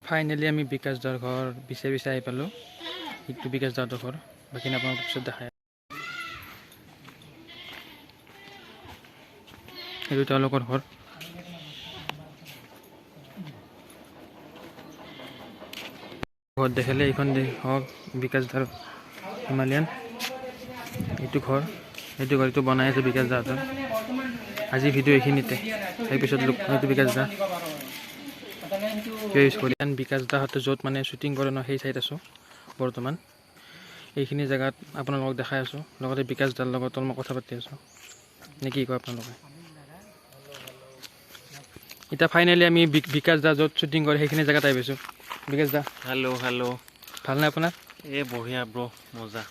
Finally আমি বিকাশ দাৰ ঘৰ বিচাৰি আহি পালোঁ। এইটো বিকাশ দাৰ ঘৰ, বাকী আপোনাক পিছত দেখায়। এইটো তেওঁলোকৰ ঘৰ। ঘৰ দেখালে এইখন হওক বিকাশ দাৰ হিমালয়ান। এইটো ঘৰ এইটো বনাই আছে বিকাশ দাহঁতৰ। আজি ভিডিঅ' এইখিনিতে, তাৰপিছত এইটো বিকাশ দা বিকাশ দাহঁতে য'ত মানে শ্বুটিং কৰে ন, সেই চাইড আছোঁ বৰ্তমান। এইখিনি জেগাত আপোনালোকক দেখাই আছোঁ, লগতে বিকাশ দাৰ লগত মই কথা পাতি আছোঁ। নে কি কয় আপোনালোকে? এতিয়া ফাইনেলি আমি বিকাশ দা য'ত শ্বুটিং কৰে সেইখিনি জেগাত আহি পাইছোঁ। বিকাশ দা হেল্ল' ভালনে আপোনাৰ? বঢ়িয়া ব্ৰ, মজা।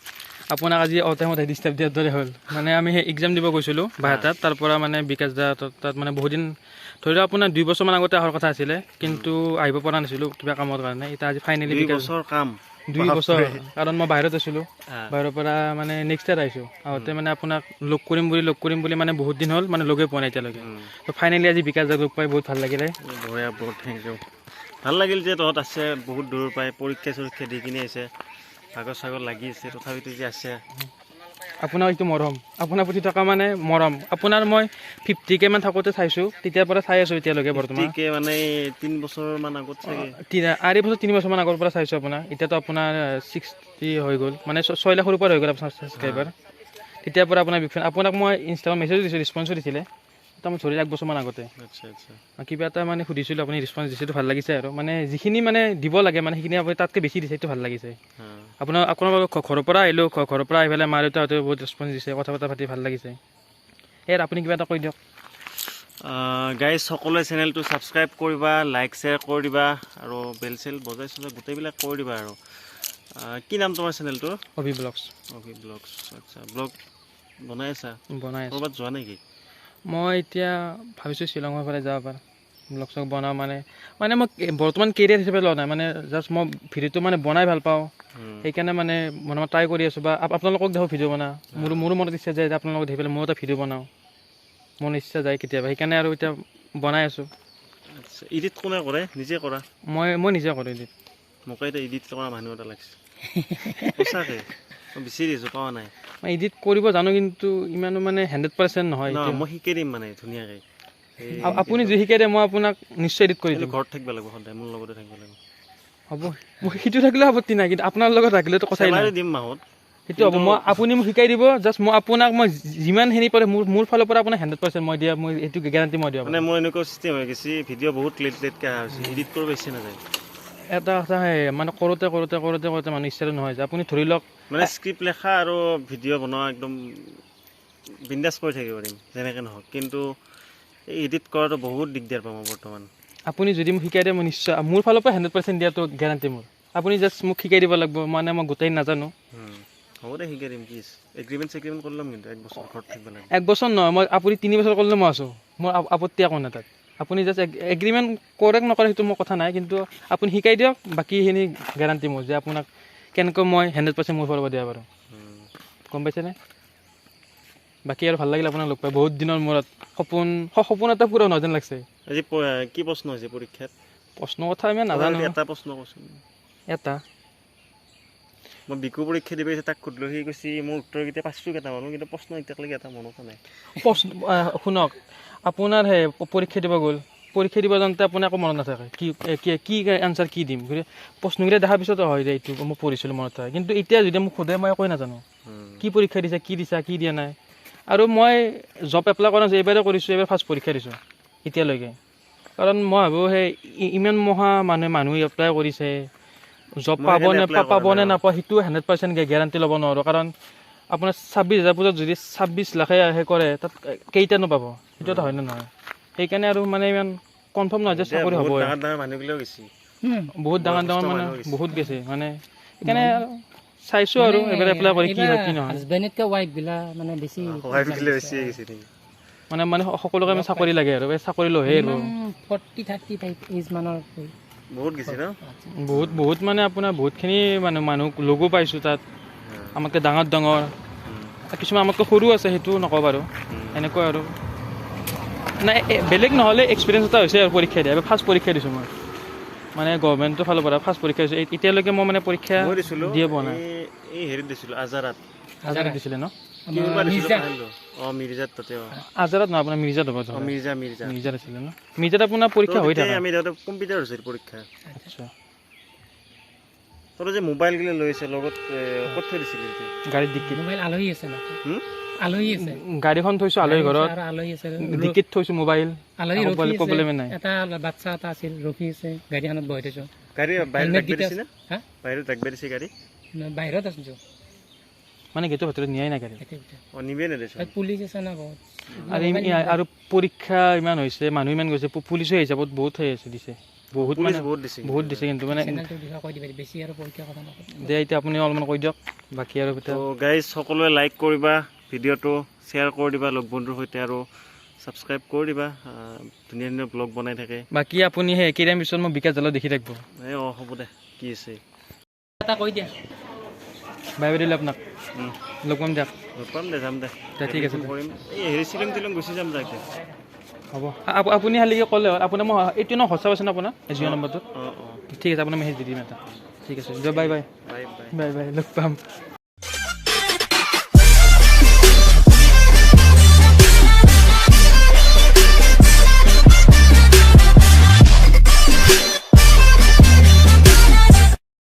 আপোনাক আজি টাইমত ডিষ্টাৰ্ব দিয়াৰ দৰে হ'ল। মানে আমি সেই এক্সাম দিব গৈছিলোঁ বাহেতাত, তাৰ পৰা মানে বিকাশ দা তাত মানে বহুত দিন ধৰি লওক আপোনাৰ 2 বছৰমান আগতে অহাৰ কথা আছিলে, কিন্তু আহিব পৰা নাছিলোঁ কিবা কামৰ কাৰণে। এতিয়া আজি ফাইনেলি 2 বছৰ কাম 2 বছৰ, কাৰণ মই বাহিৰত আছিলোঁ। বাহিৰৰ পৰা মানে নেক্সট ইয়াৰ আহিছোঁ। আহোঁতে মানে আপোনাক লগ কৰিম বুলি মানে বহুত দিন হ'ল, মানে লগেই পোৱা নাই এতিয়ালৈকে। তো ফাইনেলি আজি বিকাশ দাক লগ পাই বহুত ভাল লাগিলে। বঢ়িয়া ব্ৰ, থেংক ইউ। ভাল লাগিল যে তহঁত আছে বহুত দূৰৰ পৰাই, পৰীক্ষা দি কিনে আছে, ভাগৰ চাগৰ লাগি আছে, তথাপিতো যে আছে। আপোনাৰ এইটো মৰম, আপোনাৰ প্ৰতি থকা মানে মৰম। আপোনাৰ মই 50K মান থাকোঁতে চাইছোঁ, তেতিয়াৰ পৰা চাই আছোঁ এতিয়ালৈকে বৰ্তমান। 50K মানে 3 বছৰমান আগত চাগে। 3 বছৰমান আগৰ পৰা চাইছোঁ আপোনাক। এতিয়াতো আপোনাৰ 60 হৈ গ'ল, মানে 6 লাখৰ ওপৰত হৈ গ'ল আপোনাৰ ছাবস্ক্ৰাইবাৰ। তেতিয়াৰ পৰা আপোনাক মই ইনষ্টাগ্ৰাম মেছেজ দিছোঁ, ৰেছপন্সো দিছিলে। মই ধৰি 1 বছৰমান আগতে। আচ্ছা। কিবা এটা মানে সুধিছিলোঁ, আপুনি ৰেছপন্স দিছেটো ভাল লাগিছে। আৰু মানে যিখিনি মানে দিব লাগে মানে সেইখিনি আপুনি তাতকৈ বেছি দিছে, সেইটো ভাল লাগিছে। আপোনাৰ ঘৰৰ পৰা আহিলোঁ, ঘৰৰ পৰা আহি পেলাই মা দেউতাহঁতে বহুত ৰেছপন্স দিছে, কথা পাতি ভাল লাগিছে। আপুনি কিবা এটা কৈ দিয়ক। গাইজ, সকলোৱে চেনেলটো ছাবস্ক্ৰাইব কৰিবা, লাইক শ্বেয়াৰ কৰি দিবা, আৰু বেল চেল বজাই গোটেইবিলাক কৰি দিবা। আৰু কি নাম তোমাৰ চেনেলটোৰ? অভি ব্লগছ। আচ্ছা, ব্লগ বনাই আছা? ক'ৰবাত যোৱা নেকি? মই এতিয়া ভাবিছোঁ শ্বিলঙৰ ফালে যাব পাৰোঁ। ব্লগ চগ বনাওঁ মানে মই বৰ্তমান কেৰিয়াৰ হিচাপে লোৱা নাই, মানে জাষ্ট মই ভিডিঅ'টো মানে বনাই ভাল পাওঁ। সেইকাৰণে মানে বনাব ট্ৰাই কৰি আছোঁ, বা আপোনালোকক দেখোঁ ভিডিঅ' বনাওঁ। মোৰো মনত ইচ্ছা যায় যে আপোনালোকক দেখি পেলাই ময়ো এটা ভিডিঅ' বনাওঁ, মন ইচ্ছা যায় কেতিয়াবা। সেইকাৰণে আৰু এতিয়া বনাই আছোঁ। আচ্ছা, এডিট কোনে কৰে? নিজে কৰা? মই নিজে কৰোঁ এডিট। মোকে এতিয়া এডিট কৰা মানুহ এটা লাগিছে সঁচাকৈ, মই বিচাৰি আছোঁ, পোৱা নাই। মই এডিট কৰিব জানো, কিন্তু ইমানো মানে 100% নহয়। মই শিকাই দিম মানে ধুনীয়াকৈ। আপুনি যি শিকাই দিয়ে মই আপোনাক নিশ্চয় এডিট কৰি দিম। ঘৰত থাকিব লাগিব সদায়, মোৰ লগতে থাকিব লাগিব। হ'ব, মই সেইটো থাকিলেও আপত্তি নাই, কিন্তু আপোনাৰ লগত থাকিলেতো কথাই নাই। দিম মাহত, সেইটো হ'ব। আপুনি মোক শিকাই দিব, জাষ্ট মই আপোনাক যিমানখিনি পাৰে মোৰ ফালৰ পৰা আপোনাক 100% মই এইটো গেৰাণ্টি মই দিওঁ। মানে মোৰ এনেকুৱা চিষ্টেম হৈ গৈছে, ভিডিঅ' বহুত লেটকৈ অহা হৈছে, এডিট কৰিব ইচ্ছা নাযায়। এটা কথা মানে কৰোঁতে মানুহ ইচ্ছাটো নহয় যে আপুনি ধৰি লওক মানে স্ক্ৰিপ্ট লেখা আৰু ভিডিঅ' বনোৱা একদম বিন্দাছ কৰি থাকিব পাৰিম যেনেকৈ নহওক, কিন্তু এই এডিট কৰাটো বহুত দিগদাৰ পাওঁ মই বৰ্তমান। আপুনি যদি মোক শিকাই দিয়ে, মই নিশ্চয় মোৰ ফালৰ পৰা 100% দিয়াটো গেৰাণ্টি মোৰ। আপুনি জাষ্ট মোক শিকাই দিব লাগিব, মানে মই গোটেই নাজানো। হ'ব দে, শিকাই দিম। প্লিজ এগ্ৰিমেণ্ট কৰি ল'ম, কিন্তু 1 বছৰ ঘৰত থাকিব লাগে। 1 বছৰ নহয়, মই আপুনি 3 বছৰ কৰিলে মই আছোঁ, মোৰ আপত্তি একো নাই তাত। আপুনি জাষ্ট এগ্ৰিমেণ্ট কৰে নকৰে সেইটো মোৰ কথা নাই, কিন্তু আপুনি শিকাই দিয়ক, বাকীখিনি গেৰাণ্টি মোৰ যে আপোনাক কেনেকৈ মই 100% মোৰ ফালৰ পৰা দিব পাৰোঁ। গম পাইছেনে? বাকী আৰু ভাল লাগিল আপোনাক লগ পাই, বহুত দিনৰ মূৰত। সপোন এটা পূৰা নহয় যেন লাগিছে। আজি কি প্ৰশ্ন হৈছে পৰীক্ষাত? প্ৰশ্নৰ কথা ইমান নাজানো। এটা প্ৰশ্ন কৈছোঁ, মই বিকু পৰীক্ষা দিব তাক সুধিলোঁ, সি কৈছে মোৰ উত্তৰকেইটা পাইছোঁ কেইটামান, কিন্তু প্ৰশ্ন এতিয়ালৈকে এটা মনত নাই। শুনক, আপোনাৰ পৰীক্ষা দিব গ'ল, পৰীক্ষা দিব যাওঁতে আপোনাৰ একো মনত নাথাকে, কি এনচাৰ কি দিম, প্ৰশ্নকেইটা দেখাৰ পিছতো হয় যে এইটো মই পঢ়িছিলোঁ মনত থাকে। কিন্তু এতিয়া যদি মোক সোধে, মই একোৱে নাজানো কি পৰীক্ষা দিছা, কি দিয়া নাই। আৰু মই জব এপ্লাই কৰা যে এইবাৰে কৰিছোঁ, এইবাৰ ফাৰ্ষ্ট পৰীক্ষা দিছোঁ এতিয়ালৈকে। কাৰণ মই ভাবোঁ ইমান মানুহে এপ্লাই কৰিছে, জব পাবনে নাপাব সেইটো 100% গেৰাণ্টি ল'ব নোৱাৰোঁ। কাৰণ আপোনাৰ 26,000 পদত যদি 26 লাখে কৰে, তাত কেইটানো পাব, সেইটো এটা হয় নে নহয়? সেইকাৰণে আৰু মানে ইমান কনফাৰ্ম নহয় যে চাকৰি হ'ব। বহুত ডাঙৰ মানে বহুত গেছে, মানে সেইকাৰণে চাইছোঁ আৰু এইবাৰ এপ্লাই কৰি কি হয় কি নহয়। মানে সকলোকে আমি চাকৰি লাগে, আৰু চাকৰি লৈহে আৰু বহুত মানে আপোনাৰ বহুতখিনি মানুহ লগো পাইছোঁ তাত, আমাতকৈ ডাঙৰ কিছুমান আমাতকৈ সৰু আছে, সেইটো নকওঁ বাৰু। এনেকুৱা আৰু নাই, বেলেগ নহ'লে এক্সপিৰিয়েঞ্চ এটা হৈছে আৰু পৰীক্ষা দিয়া, ফাৰ্ষ্ট পৰীক্ষা দিছোঁ মই। মানে গভৰ্ণমেণ্টৰ ফালৰ পৰা ফাৰ্ষ্ট পৰীক্ষা হৈছে এতিয়ালৈকে মই মানে পৰীক্ষা মই দিছিলোঁ দিয়ে পোৱা নাই এই হেৰিত দিছিলোঁ আজাৰাত আজাৰত দিছিলে ন কিবা দিছিলোঁ পাহৰিলোঁ মিৰ্জাত তাতে আজাৰত নহয় আপোনাৰ মিৰ্জাত হ'ব ধৰা মিৰ্জা মিৰ্জাত আছিলে ন মিৰ্জাত আপোনাৰ পৰীক্ষা হৈ থাকে আমি তাতে কম্পিউটাৰ হৈছিল পৰীক্ষা আচ্ছা তোৰ যে মোবাইলগিলা লৈ আছে লগত ক'ত থৈ দিছিলি গাড়ীত ডিক্কিত মোবাইল আলহী আছে না আলহী আছে গাড়ীখন থৈছোঁ আলহী ঘৰত আৰু আলহী আছে ডিক্কিত থৈছোঁ মোবাইল আলহী মোবাইল ৰখি প্ৰব্লেমে নাই এটা বাচ্চা এটা আছিল ৰখি আছে গাড়ীখনত বহি থৈছোঁ গাড়ী বাহিৰত ৰাখিব দিছি না হা বাহিৰত ৰাখিব দিছে গাড়ী বাহিৰত আছোঁ মানে গেটৰ ভিতৰত নিয়াই নাই গাড়ী নিবই নেদেছো পুলিচ আছে না বহুত আৰু পৰীক্ষা ইমান হৈছে মানুহ ইমান গৈছে পুলিচৰ হিচাপত বহুত হৈ আছে দিছে বহুত মানে বহুত দিছে কিন্তু মানে চেনেলটোৰ বিষয়ে কৈ দিবা বেছি আৰু পৰীক্ষা কথা নকওঁ দে এতিয়া আপুনি অলপমান কৈ দিয়ক বাকী আৰু তো গাইজ সকলোৱে লাইক কৰিবা ভিডিঅ'টো শ্বেয়াৰ কৰি দিবা লগ বন্ধুৰ সৈতে আৰু ছাবস্ক্ৰাইব কৰি দিবা ধুনীয়া ধুনীয়া ব্লগ বনাই থাকে বাকী আপুনি সেই কেইদিন পিছত মই বিকাশ জালত দেখি থাকিব এই হ'ব দে কি আছে এটা কৈ দিয়া বাই বাই দিলে আপোনাক লগ পাম দিয়ক লগ পাম দে যাম দে ঠিক আছে কৰিম এই হেৰি শ্বিলং তিলং গুচি যাম দে হ'ব আপুনি খালি ক'লে হ'ল আপোনাৰ মই এইটো ন হোৱাটছআপ আছে ন আপোনাৰ জিঅ' নম্বৰটোত অঁ ঠিক আছে আপোনাক মেছেজ দি দিম এটা ঠিক আছে দিয়ক bye bye bye bye bye bye লগ পাম